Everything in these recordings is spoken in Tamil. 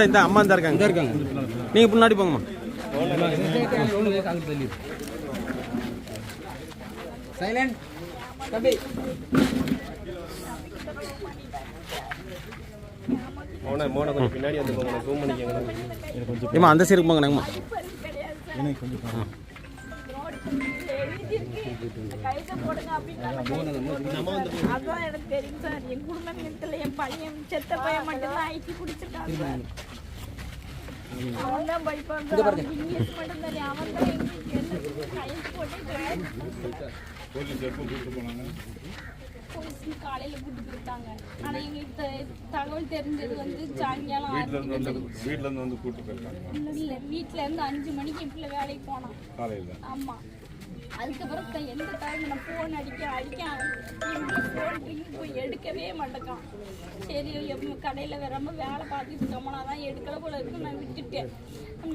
இந்த அம்மா தான் இருக்காங்க. நீங்க முன்னாடி போங்கம்மா. சைலண்ட் தம்பி. கொஞ்சம் பின்னாடி வந்து போங்க. ஜூம் பண்ணிக்கங்க. ஏமா அந்த சைடுக்கு போங்க. நாங்கம்மா அதான் எனக்கு தெரியும் சார். என் குடும்பத்துல என் பையன் செத்த பையன் மட்டும்தான் ஐடி குடிச்சிருக்காங்க. அவன் தான் படிப்பான். இங்கிலீஷ் மட்டும் தான். அவன் தான் சயின்ஸ் போட்டு காலையில கூட்டு போயிட்டாங்க. ஆனா எங்களுக்கு தகவல் தெரிஞ்சது வந்து சாயங்காலம் வீட்டுல இருந்து வந்து கூட்டு போயிருக்காங்க. இல்ல வீட்டுல இருந்து 5 மணிக்கு இப்ப வேலைக்கு போனான் காலையில. ஆமா. அதுக்கப்புறம் எந்த டைம் நான் போன் அடிக்க போய் எடுக்கவே மாட்டேக்கான். சரி கடையில் வராமல் வேலை பார்த்துட்டு இருக்கோம்னா தான் எடுக்கல போல இருக்கு. நான் விட்டுட்டேன்.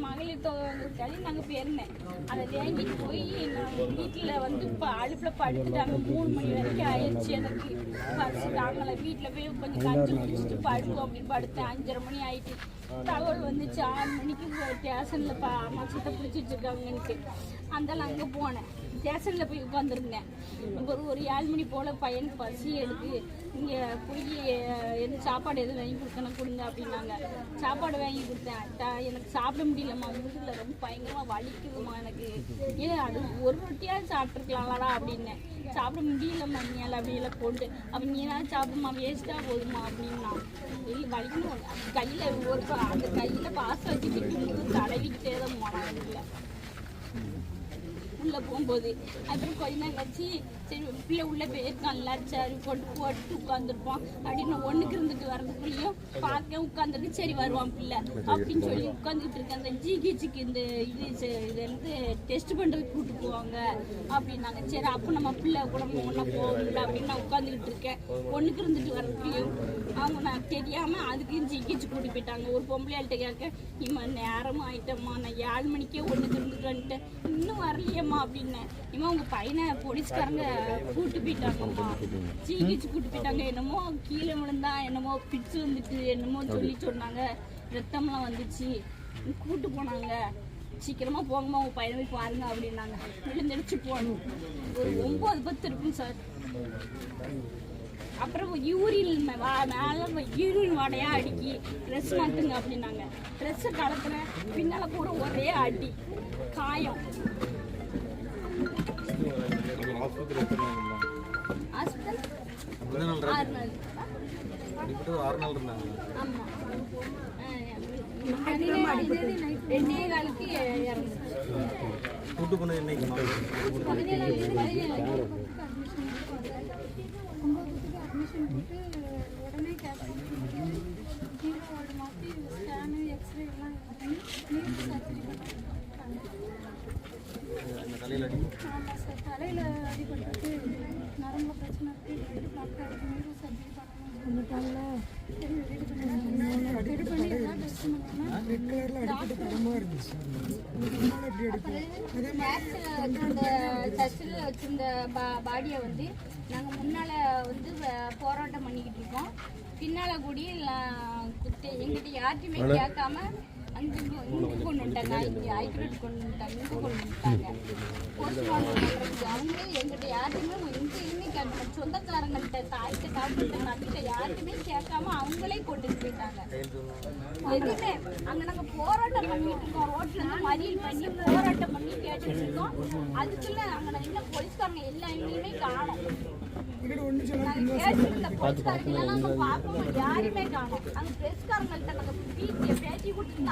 மகளிர் தொகை நாங்கள் போயிருந்தேன். அதை வாங்கிட்டு போய் நான் வீட்டில் வந்து இப்போ அடுப்பில் படுத்துட்டாங்க. 3 மணி வரைக்கும் ஆயிடுச்சு. எனக்கு பறிச்சுட்டாங்களே. வீட்டில் போய் கொஞ்சம் கஞ்சி குடிச்சிட்டு படுக்கும் அப்படின்னு படுத்தேன். 5:30 மணி ஆயிட்டு தகவல் வந்துச்சு. 6 மணிக்கு ஸ்டேஷனில் மச்சத்தை பிடிச்சி வச்சுருக்காங்கன்ட்டு அந்தால அங்கே போனேன். ஸ்டேஷனில் போய் உட்காந்துருந்தேன். ஒரு 7 மணி போல் பையனுக்கு பசி எடுத்து இங்கே போய் எந்த சாப்பாடு எதுவும் வாங்கி கொடுக்கணும் கொடுங்க அப்படின்னாங்க. சாப்பாடு வாங்கி கொடுத்தேன். எனக்கு சாப்பிட முடியலம்மா. முதுகில் ரொம்ப பயங்கரமாக வலிக்குதுமா எனக்கு. ஏன் அது ஒரு ரொட்டியாவது சாப்பிட்ருக்கலாம்லடா அப்படின்னேன். சாப்பிட முடியலம்மா நீயால் அப்படியெல்லாம் கொண்டு. அப்போ நீ ஏதாவது சாப்பிடுமா வேஸ்ட்டாக போதுமா அப்படின்னா. இல்லை வலிக்கணும். கையில் அந்த கையில் பாசம் வச்சுட்டு தடவிக்கிட்டே தான் போனான். இல்லை உள்ளே போகும்போது அப்புறம் கொஞ்ச நேரம் கழிச்சு சரி பிள்ளை உள்ளே போயிருக்கான்ல சரி போட்டு உட்காந்துருப்போம் அப்படின்னு ஒன்றுக்கு இருந்துட்டு வர்றதுக்குள்ளேயும் பார்க்க உட்காந்துட்டு சரி வருவான் பிள்ளை அப்படின்னு சொல்லி உட்காந்துக்கிட்டு இருக்கேன். அந்த ஜிஹெச்சுக்கு இந்த இது வந்து டெஸ்ட் பண்ணுறதுக்கு கூப்பிட்டு போவாங்க அப்படின்னாங்க. சரி அப்போ நம்ம பிள்ளை கூட ஒன்றா போகல அப்படின்னு நான் உட்காந்துக்கிட்டு இருக்கேன். ஒன்றுக்கு இருந்துட்டு வர்றதுக்குள்ளேயும் அவங்க நான் தெரியாமல் அதுக்கும் ஜிஹெச்சு கூட்டி போயிட்டாங்க. ஒரு பொம்பளையாள்கிட்ட கேட்க இம்மா நேரமும் ஆயிட்டம்மா நான் 7 மணிக்கே ஒன்றுக்கு இருந்துட்டு வந்துட்டேன் இன்னும் வரலையம்மா அப்படின்னேன். இவன் உங்க பையனை போலீஸ்காரங்க கூட்டு போயிட்டாங்கம்மா. ஜிஹெச் கூட்டு போயிட்டாங்க. என்னமோ கீழே விழுந்தா என்னமோ பிச்சு வந்துட்டு என்னமோ சொல்லி சொன்னாங்க. ரத்தம்லாம் வந்துச்சு. கூட்டு போனாங்க. சீக்கிரமா போங்கம்மா உங்க பையனை போய் பாருங்க அப்படின்னாங்க. விழுந்தடிச்சு போகணும். ஒரு 9-10 இருக்கும் சார். அப்புறம் யூரின் மேலே யூரின் வாடையா அடிக்கி ட்ரெஸ் மாற்றுங்க அப்படின்னாங்க. ட்ரெஸ்ஸை கலத்துல பின்னால் கூட ஒரே அடி காயம். ஹாஸ்பிட்டல் 6 நாள். ஆமா 2 காலுக்கு இறந்துச்சு. கூட்டு போன இன்னைக்கு உடனே கேட்பாங்க. மாற்றி ஸ்கேனு எக்ஸ்ரே எல்லாம் ஆமாம் சார். தலையில் அடிபட்டு நரம்பு பிரச்சனை இருக்குது. டாக்டர் நீரும் சர்ஜரி பண்ணணும் ரெடி பண்ணி எல்லாம் டெஸ்ட் டெஸ்ட்டில் வச்சுருந்த பாடியை வந்து நாங்கள் முன்னால் வந்து போராட்டம் பண்ணிக்கிட்டு இருக்கோம். பின்னால் கூடி எங்கிட்ட யார்ட்டையுமே கேட்காம அங்கே இங்கே கொண்டு வந்துட்டாங்க. இங்கே ஹைகோர்ட் கொண்டு வந்துட்டாங்க. இங்கே கொண்டு வந்துட்டாங்க. போஸ்ட்மார்ட்டம் பண்ணுறதுக்கு அவங்களே எங்கிட்ட யார்ட்டையுமே எங்கேயுமே கேட்க சொந்தக்காரங்கள்ட்ட தாய்கிட்ட காப்பிட்ட நம்பிக்கை யார்ட்டுமே கேட்காம அவங்களே கொண்டுட்டு போயிட்டாங்க. எதுவுமே அங்கே நாங்கள் போராட்டம் பண்ணிட்டு இருக்கோம். ரோட்ல இருந்து மறியல் பண்ணி போராட்டம் பண்ணி கேட்டுட்டு இருக்கோம். அதுக்குள்ள அங்கே நான் என்ன போலீஸ்காரங்க எல்லா எங்கேயுமே காணும். யாருமே காணும். அங்க பிரஸ்காரங்கள்ட்ட நாங்க பேட்டி கொடுத்துட்டு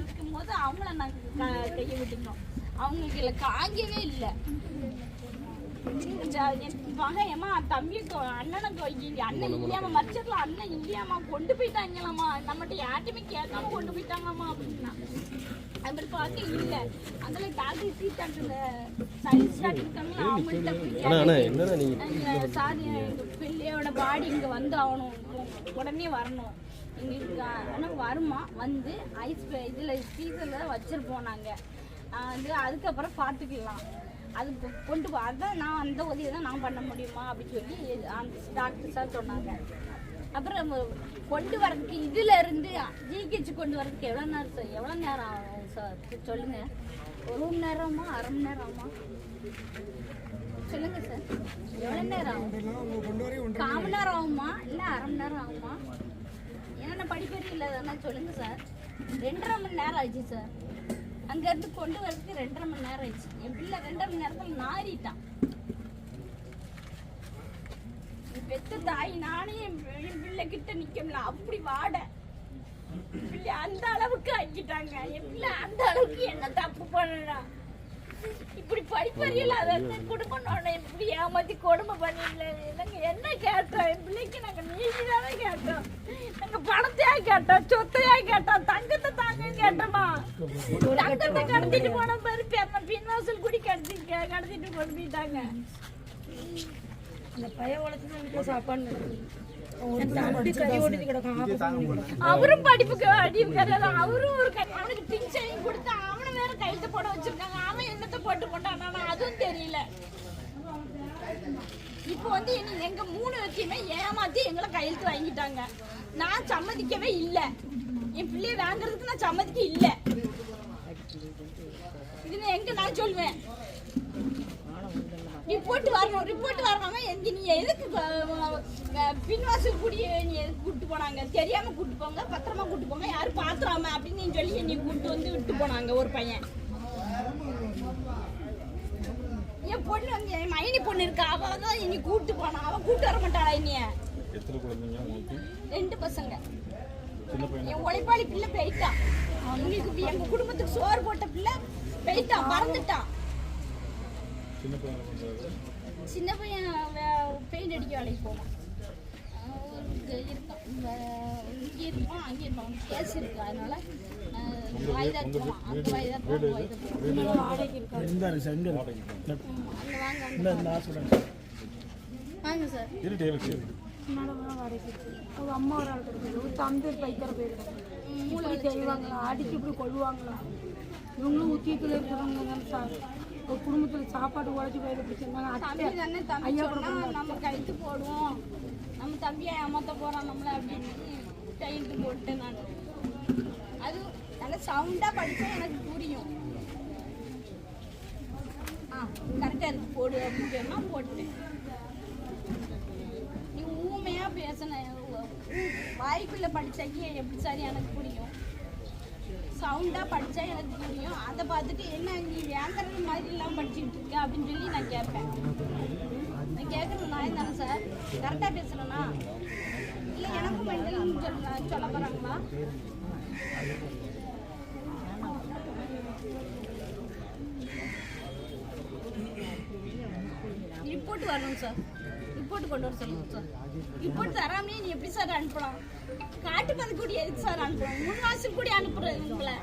இருக்கும் போது அவங்கள நாங்க கைய விட்டுக்கணும். அவங்களுக்கு இல்லை காங்கவே இல்லை. ஏமா தம்பி அண்ணனுக்கு அண்ணன் இல்லையாமா மறைச்சதுல அண்ணன் இல்லையாமா கொண்டு போயிட்டாங்களாமா நம்மகிட்ட யார்ட்டுமே கேட்காம கொண்டு போயிட்டாங்கம்மா அப்படின்னா அப்படி பார்க்க இல்லை. அதில் டாக்டர் சீட் சயின்ஸ் டாக்டர் இருக்காங்களா அவங்கள்ட்ட போய் சார் எங்கள் பிள்ளையோட பாடி இங்கே வந்து ஆகணும் உடனே வரணும் எங்களுக்கு ஆனால் வருமா வந்து ஐஸ் இதில் ஃப்ரீசரில் வச்சுருப்போம் நாங்கள் வந்து அதுக்கப்புறம் பார்த்துக்கலாம் அது கொண்டு போ, அதான் நான் அந்த உதவி தான் நான் பண்ண முடியுமா அப்படின்னு சொல்லி அந்த டாக்டர் சார் சொன்னாங்க. அப்புறம் கொண்டு வரதுக்கு இதுல இருந்து ஜிஹெச் கொண்டு வரதுக்கு எவ்வளோ நேரம் சார், எவ்வளோ நேரம் ஆகும் சார் சொல்லுங்க? 1 மணி நேரமா, அரை மணி நேரமா சொல்லுங்க சார்? எவ்வளோ நேரம் ஆகும்? 1/4 மணி நேரம் ஆகுமா இல்லை அரை மணி நேரம் ஆகுமா? ஏன்னா படிப்பறி இல்லாதானே சொல்லுங்க சார். 2.5 மணி நேரம் ஆயிடுச்சு சார். அங்கேருந்து கொண்டு வரதுக்கு 2.5 மணி நேரம் ஆயிடுச்சு. என் பிள்ளை 2.5 மணி நேரத்தில் நாறிட்டான். பெத்த தாய் நானே என் பிள்ளை கிட்ட நிக்கல, அப்படி வாட பிள்ளை அந்த அளவுக்கு ஆக்கிட்டாங்க. என் பிள்ளை அந்த அளவுக்கு என்ன தப்பு பண்ணா? இப்படி படிப்பறியல அதை குடும்பம் இப்படி ஏமாத்தி கொடுமை பண்ணிடல. நாங்க என்ன கேட்டோம்? என் பிள்ளைக்கு நாங்க நீதிதானே கேட்டோம். நாங்க பணத்தையா கேட்டோம், சொத்தையா கேட்டோம், தங்கத்தை தாங்க கேட்டோமா? தங்கத்தை கடத்திட்டு போன பாரு, பின்வாசல் குடி கடத்திட்டு கொண்டு போயிட்டாங்க. அந்த பைய உழைச்சு வீட்டுல சாப்பாடு அவரும் படிப்புக்கு அவரும் ஒரு அவனுக்கு டின்ஷன் கொடுத்து அவனை வேற கையெழுத்து போட வச்சிருக்காங்க. அவன் என்னத்தை போட்டு போட்டானா அதுவும் தெரியல. இப்போ வந்து எங்க 3 வரைக்குமே ஏமாத்தி எங்களை கையெழுத்து வாங்கிட்டாங்க. நான் சம்மதிக்கவே இல்லை. என் பிள்ளைய வாங்குறதுக்கு நான் சம்மதிக்க இல்லை. இது எங்க நான் சொல்வேன்? ரிப்போர்ட் வரணும். நீ எதுக்கு பின்வாசல் கூடிய நீ எதுக்கு கூப்பிட்டு போனாங்க? தெரியாம கூப்பிட்டு போங்க, பத்திரமா கூப்பிட்டு போங்க, யாரும் பாத்துறாம அப்படின்னு நீ சொல்லி என்னை கூப்பிட்டு வந்து விட்டு போனாங்க. ஒரு பையன், என் பொண்ணு வந்து என் மைனி பொண்ணு இருக்கா, அவ தான் என்னை கூப்பிட்டு போனா. அவன் கூப்பிட்டு வர மாட்டாளா என்னைய? 2 பசங்க. என் உழைப்பாளி பிள்ளை போயிட்டான். அவங்களுக்கு எங்க குடும்பத்துக்கு சோறு போட்ட பிள்ளை போயிட்டான், மறந்துட்டான். சின்ன பையன் பெயிண்ட் அடிக்க வேலைக்கு போவான். இங்கே இருப்பான், அங்கே இருப்பான். கேஸ் இருக்கு, அதனால வாய்தா போவான். அந்த வாய்தா வாங்க சார். ஒரு அம்மா ஒரு ஆள் கிடையாது, ஒரு தம்பி ஒரு பைக்கிற போயிருக்காங்க. மூளைக்கு செய்வாங்களா, அடிச்சு இப்படி கொள்வாங்களா? இவங்களும் உத்தியத்தில் இருக்கிறவங்க சார். ஒரு குடும்பத்தில் சாப்பாடு உழைச்சி போயிட பிடிச்சிருந்தாங்க. ஐயா நம்ம கைத்து போடுவோம், நம்ம தம்பியை ஏமாத்த போறோம் நம்மள அப்படின்னு கையெழுத்து போட்டேன் நான். அது நல்லா சவுண்டா படிச்சா எனக்கு புரியும். கரெக்டா இருக்கு போடு அப்படின்னு சொன்னா போட்டேன். நீ ஊமையா பேசின வாய்க்குள்ள படிச்சாக்கி எப்படி சார் எனக்கு புரியும்? சவுண்டா படிச்சா எனக்கு புரியும். அதை பார்த்துட்டு என்ன நீ வேங்கிறது மாதிரி எல்லாம் படிச்சுட்டு இருக்க அப்படின்னு சொல்லி நான் கேட்பேன். நான் கேட்கறது நான் தானே சார்? கரெக்டா பேசுறேன்னா இல்லை எனக்கும் மெண்டல்னு சொல்ல போறாங்களா? ரிப்போர்ட் வரணும் சார். ரிப்போர்ட் கொண்டு வர சொல்லுங்க சார். ரிப்போர்ட் தராமலே நீ எப்படி சார் அனுப்பலாம்? காட்டு பதுக்கூடி எதுக்கு சார் அனுப்புறோம்? 3 மாசம் கூட அனுப்புறது உங்களை.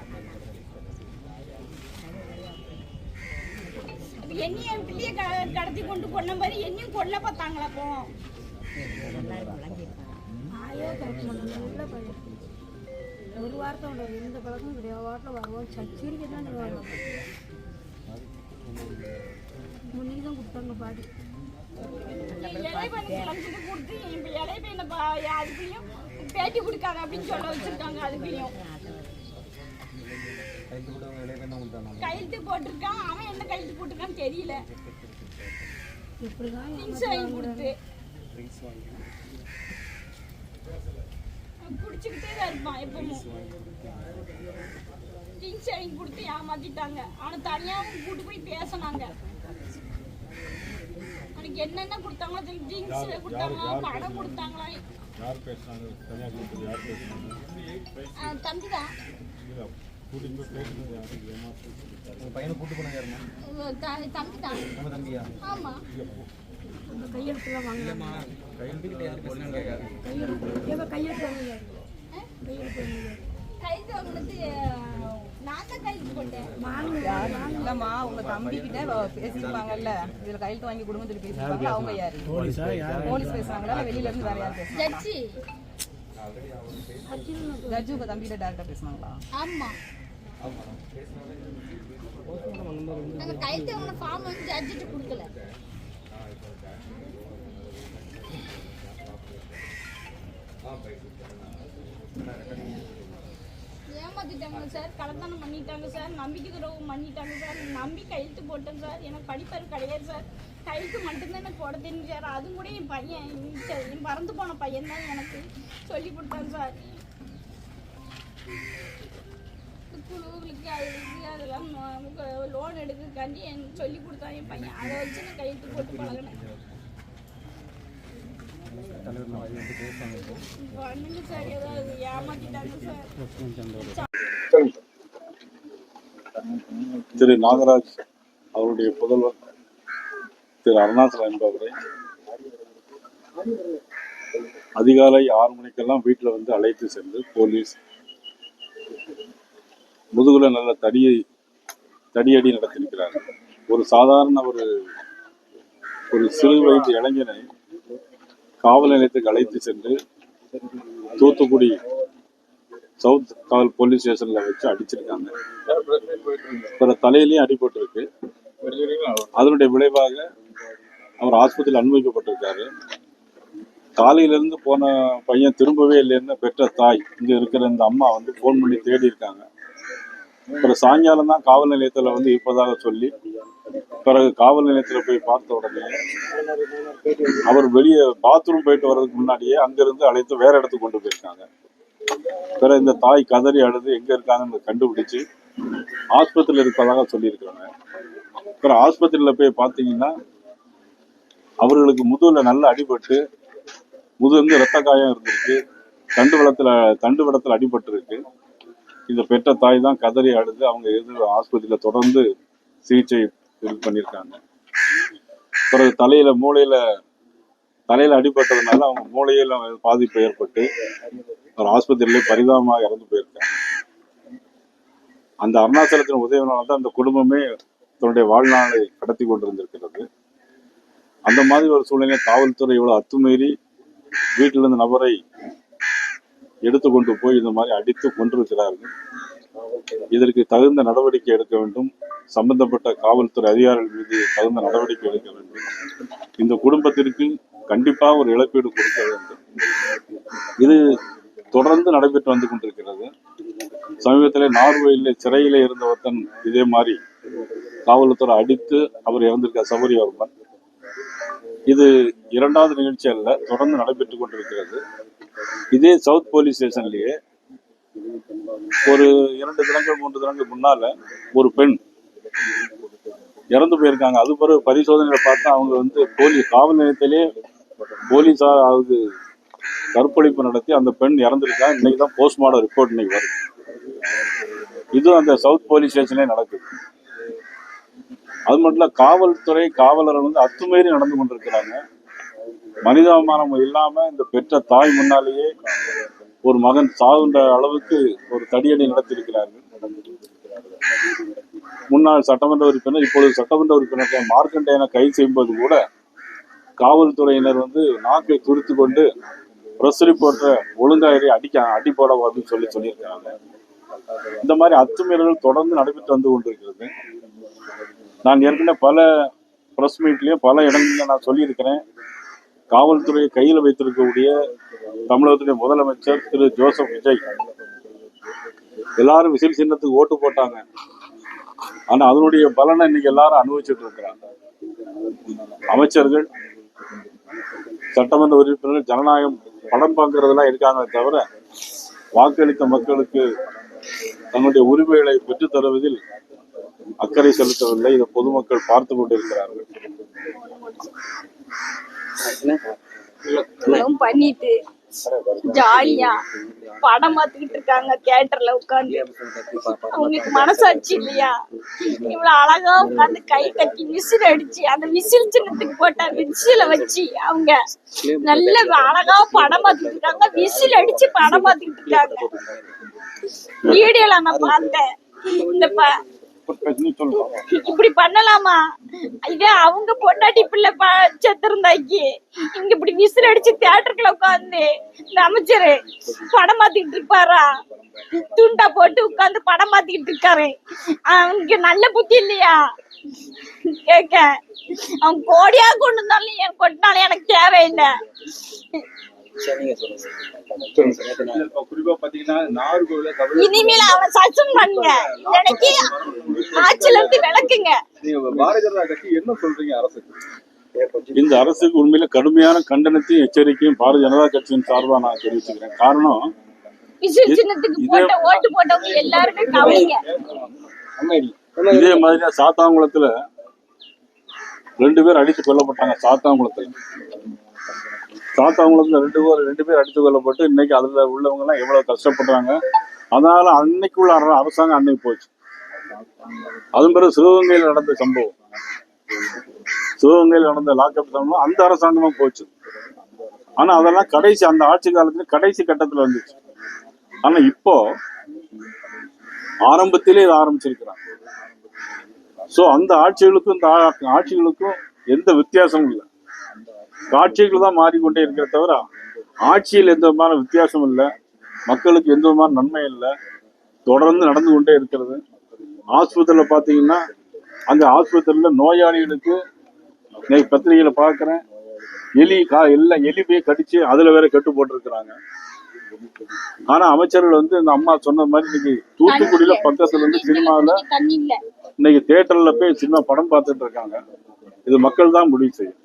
என்னையும் என் பிள்ளைய கடத்தி கொண்டு கொண்ட மாதிரி என்னையும் கொல்ல பார்த்தாங்களா? அப்போ ஒரு வாரத்தை உண்டு, எந்த பழக்கம் கிடையாது. வாரத்தில் வருவோம், சச்சிரிக்கை தான் முன்னைக்கு தான் கொடுத்தாங்க பாடி. அதுக்குள்ளயும் பேட்டி கொடுக்காங்க அப்படின்னு சொல்ல வச்சிருக்காங்க. அதுக்குள்ளயும் கையெழுத்து போட்டிருக்கான். அவன் என்ன கையெழுத்து போட்டிருக்கான்னு தெரியல. கொடுத்து குடிச்சுக்கிட்டே தான் இருப்பான் எப்பவும். ட்ரிங்க்ஸ் வாங்கி கொடுத்து ஏமாத்திட்டாங்க. அவனை தனியாவும் கூட்டு போய் பேசினாங்க. அவனுக்கு என்னென்ன கொடுத்தாங்களோ ட்ரிங்க்ஸ் கொடுத்தாங்களா, பணம் கொடுத்தாங்களா? தம்பி தான் பையனை கூட்டு போனா யாருமா? தம்பி தான். நம்ம தம்பியா? ஆமா. கையெழுத்துலாம் வாங்கலாமா? கையெழுத்து யாரு போடுறாங்க? கையெழுத்து கைது வாங்கினது நான் தான் கைது போட்டேன். இல்லம்மா, உங்க தம்பி கிட்ட பேசிருப்பாங்கல்ல, இதுல கையெழுத்து வாங்கி குடும்பத்துக்கு பேசிருப்பாங்க. அவங்க யாரு? போலீஸ் பேசுறாங்களா, வெளியில இருந்து வேற யாரு பேசுறாங்க? ஜட்ஜி உங்க தம்பி கிட்ட டைரக்டா பேசுனாங்களா? ஆமா. நாங்கள் கைத்து அவங்கள ஃபார்ம் வந்து ஜட்ஜிட்டு கொடுக்கல. ஏமாத்திட்டாங்க சார், கலந்தானம் பண்ணிட்டாங்க சார், நம்பிக்கை துரோகம் பண்ணிட்டாங்க சார். நம்பி கையெழுத்து போட்டேன் சார். எனக்கு படிப்பறிவு கிடையாது சார். கைக்கு மட்டும்தான் எனக்கு போட தெரியும் சார். அதுவும் கூட என் பையன், என் பறந்து போன பையன் தான் எனக்கு சொல்லி கொடுத்தாங்க சார். குழுவுகளுக்கு அதுக்கு அதெல்லாம் லோன் எடுக்கிறதுக்காண்டி எனக்கு சொல்லி கொடுத்தான் என் பையன். அதை வச்சு நான் கையெழுத்து போட்டு பழகினேன். பண்ணுங்க சார், ஏதாவது ஏமாத்திட்டாங்க சார். திரு நாகராஜ் அவருடைய புதல்வர் திரு அருணாச்சலம் என்பவரை அதிகாலை 6 மணிக்கெல்லாம் வீட்டில் வந்து அழைத்து சென்று போலீஸ் முதுகுல நல்ல தடியடி நடத்தியிருக்கிறார். ஒரு சாதாரண ஒரு சிறு வயது இளைஞனை காவல் நிலையத்துக்கு அழைத்து சென்று தூத்துக்குடி சவுத் காவல் போலீஸ் ஸ்டேஷன்ல வச்சு அடிச்சிருக்காங்க. பிற தலையிலையும் அடிபட்டு இருக்கு. அதனுடைய விளைவாக அவர் ஆஸ்பத்திரியில் அனுமதிக்கப்பட்டிருக்காரு. காலையிலிருந்து போன பையன் திரும்பவே இல்லைன்னு பெற்ற தாய் இங்க இருக்கிற இந்த அம்மா வந்து போன் பண்ணி தேடி இருக்காங்க. பிறகு சாயங்காலம் தான் காவல் நிலையத்துல வந்து இருப்பதாக சொல்லி பிறகு காவல் நிலையத்துல போய் பார்த்த உடனே அவர் வெளியே பாத்ரூம் போயிட்டு வர்றதுக்கு முன்னாடியே அங்கிருந்து அழைத்து வேற இடத்துக்கு கொண்டு போயிருக்காங்க. பிறகு இந்த தாய் கதறி அழுது எங்க இருக்காங்கன்னு கண்டுபிடிச்சு ஆஸ்பத்திரியில் இருப்பதாக சொல்லியிருக்காங்க. பிறகு ஆஸ்பத்திரியில போய் பார்த்தீங்கன்னா அவர்களுக்கு முதுகுல நல்லா அடிபட்டு முதுகு ரத்த காயம் இருந்திருக்கு. தண்டுவடத்துல அடிபட்டு இருக்கு. இந்த பெற்ற தாய் தான் கதறி அழுது அவங்க ஆஸ்பத்திரியில தொடர்ந்து சிகிச்சை இது பண்ணியிருக்காங்க. பிறகு தலையில அடிபட்டதுனால அவங்க மூளையில பாதிப்பு ஏற்பட்டு ஒரு ஆஸ்பத்திரியிலே பரிதாபமாக இறந்து போயிருக்காங்க. அந்த அருணாச்சலத்தின் உதவினால தான் அந்த குடும்பமே தன்னுடைய வாழ்நாளை கடத்தி கொண்டிருந்திருக்கிறது. அந்த மாதிரி ஒரு சூழ்நிலை காவல்துறை இவ்வளவு அத்துமீறி வீட்டில் இருந்த நபரை எடுத்துக்கொண்டு போய் இந்த மாதிரி அடித்து கொண்டிருக்கிறார்கள். இதற்கு தகுந்த நடவடிக்கை எடுக்க வேண்டும். சம்பந்தப்பட்ட காவல்துறை அதிகாரிகள் மீது தகுந்த நடவடிக்கை எடுக்க வேண்டும். இந்த குடும்பத்திற்கு கண்டிப்பாக ஒரு இழப்பீடு கொடுக்க வேண்டும். இது தொடர்ந்து நடைபெற்று வந்து கொண்டிருக்கிறது. சமீபத்தில் நார்வேயில் சிறையில இருந்த ஒருத்தன் இதே மாதிரி காவல்துறை அடித்து அவர் இறந்திருக்கார், சபரிவர்மன். இது 2வது நிகழ்ச்சி அல்ல, தொடர்ந்து நடைபெற்றுக் கொண்டிருக்கிறது. இதே சவுத் போலீஸ் ஸ்டேஷன்லயே ஒரு 2 தினங்கள் 3 தினங்கள் முன்னால ஒரு பெண் இறந்து போயிருக்காங்க. அது பிறகு பரிசோதனையில பார்த்தா அவங்க வந்து காவல் நிலையத்திலே போலீஸார் அது கற்பழிப்பு நடத்தி அந்த பெண் இறந்திருக்கா. இன்னைக்கு தான் போஸ்ட்மார்டம் ரிப்போர்ட் இன்னைக்கு வருது. இதுவும் அந்த சவுத் போலீஸ் ஸ்டேஷன்லேயே நடக்குது. அது மட்டும் இல்ல, காவல்துறை காவலர்கள் வந்து அத்துமீறி நடந்து கொண்டிருக்கிறாங்க. மனிதாபிமானம் இல்லாம இந்த பெற்ற தாய் முன்னாலேயே ஒரு மகன் சாகுன்ற அளவுக்கு ஒரு தடியடி நடத்தியிருக்கிறார்கள். முன்னாள் சட்டமன்ற உறுப்பினர் இப்பொழுது சட்டமன்ற உறுப்பினர் மார்க்கண்டேயனை கைது செய்யும்போது கூட காவல்துறையினர் வந்து நாக்கை துரித்து கொண்டு பிரஸ் ரிப்போர்ட்டை ஒழுங்காயிரி அடி போட அப்படின்னு சொல்லியிருக்காங்க. இந்த மாதிரி அத்துமீறல்கள் தொடர்ந்து நடைபெற்று வந்து கொண்டிருக்கிறது. நான் ஏற்கனவே பல பிரஸ் மீட்லயும் பல இடங்கள்ல நான் சொல்லியிருக்கிறேன். காவல்துறையை கையில் வைத்திருக்கக்கூடிய தமிழகத்துடைய முதலமைச்சர் திரு ஜோசப் விஜய் எல்லாரும் விசில் சின்னத்துக்கு ஓட்டு போட்டாங்க. ஆனா அதனுடைய பலனை இன்னைக்கு எல்லாரும் அனுபவிச்சுட்டு இருக்கிறாங்க. அமைச்சர்கள், சட்டமன்ற உறுப்பினர்கள் ஜனநாயகம் படம் பார்க்கறதெல்லாம் இருக்காங்க தவிர வாக்களித்த மக்களுக்கு தங்களுடைய உரிமைகளை பெற்றுத் தருவதில் அக்கறை செலுத்தவில்லை. இதை பொதுமக்கள் பார்த்து கொண்டிருக்கிறார்கள். பண்ணிட்டு ஜாலியா படம் பார்த்துக்கிட்டு இருக்காங்க தியேட்டர்ல உட்காந்து. அவங்களுக்கு மனசாட்சி இல்லையா? இவ்வளவு அழகா உட்காந்து கை தட்டி விசில் அடிச்சு அந்த விசில் சின்னத்துக்கு போட்ட விசில வச்சு அவங்க நல்ல அழகா படம் பார்த்துக்கிட்டு இருக்காங்க. விசில் அடிச்சு படம் பார்த்துக்கிட்டு இருக்காங்க. வீடியோல நான் பார்த்தேன். இந்த இப்படி பண்ணலாமா? இதே அவங்க பொண்டாட்டி பிள்ளை செத்துருந்தாக்கி இங்க இப்படி விசில் அடிச்சு தியேட்டருக்குள்ள உட்காந்து இந்த அமைச்சரு படம் மாத்திக்கிட்டு இருப்பாரா? துண்டா போட்டு உட்காந்து படம் மாத்திக்கிட்டு இருக்காரு. அவனுக்கு நல்ல புத்தி இல்லையா? கேக்க அவன் கோடியா கொண்டு வந்தாலும் என் கொட்டினாலும் எனக்கு தேவையில்லை. இனிமேல அவனை சஸ்பெண்ட் பண்ணுங்க, எனக்கு ஆட்சியில இருந்து விளக்குங்க. இந்த அரசுக்கு உண்மையில கடுமையான கண்டனத்தையும் எச்சரிக்கையும் பாரதிய ஜனதா கட்சியின் சார்பா நான் தெரிவிச்சுக்கிறேன். காரணம், விசில் சின்னத்துக்கு போட்ட ஓட்டு போட்டவங்க எல்லாருமே கவனிங்க. இதே மாதிரி சாத்தாங்குளத்துல 2 பேர் அடித்து கொல்லப்பட்டாங்க. சாத்தாங்குளத்துல 2 பேர் அடித்து கொல்லப்பட்டு இன்னைக்கு அதுல உள்ளவங்க எல்லாம் எவ்வளவு கஷ்டப்படுறாங்க. அதனால அன்னைக்கு உள்ள அரசாங்கம் அன்னைக்கு போச்சு. அதன் பிறகு சிவகங்கையில் நடந்த சம்பவம், சிவகங்கையில் நடந்த லாக்அப் சம்பவம், அந்த அரசாங்கமும் போச்சு. ஆனா அதெல்லாம் கடைசி அந்த ஆட்சி காலத்துல கடைசி கட்டத்துல வந்துச்சு. ஆனா இப்போ ஆரம்பத்திலே இதை ஆரம்பிச்சிருக்கிறாங்க. சோ அந்த ஆட்சிகளுக்கும் இந்த ஆட்சிகளுக்கும் எந்த வித்தியாசமும் இல்லை. காட்சிகள் தான் மாறிக்கொண்டே இருக்கிற தவிர ஆட்சியில் எந்த விதமான வித்தியாசம் இல்லை. மக்களுக்கு எந்த விதமான நன்மை இல்லை, தொடர்ந்து நடந்து கொண்டே இருக்கிறது. ஆஸ்பத்திரியில பாத்தீங்கன்னா அந்த ஆஸ்பத்திரியில நோயாளிகளுக்கு இன்னைக்கு பத்திரிகையில பாக்குறேன், எல்லாம் எலி போய் கடிச்சு அதுல வேற கட்டு போட்டிருக்கிறாங்க. ஆனா அமைச்சர்கள் இந்த அம்மா சொன்ன மாதிரி இன்னைக்கு தூத்துக்குடியில பக்கத்துல இருந்து சினிமாவில இன்னைக்கு தியேட்டர்ல போய் சினிமா படம் பார்த்துட்டு இருக்காங்க. இது மக்கள் தான் முடிவு செய்யும்.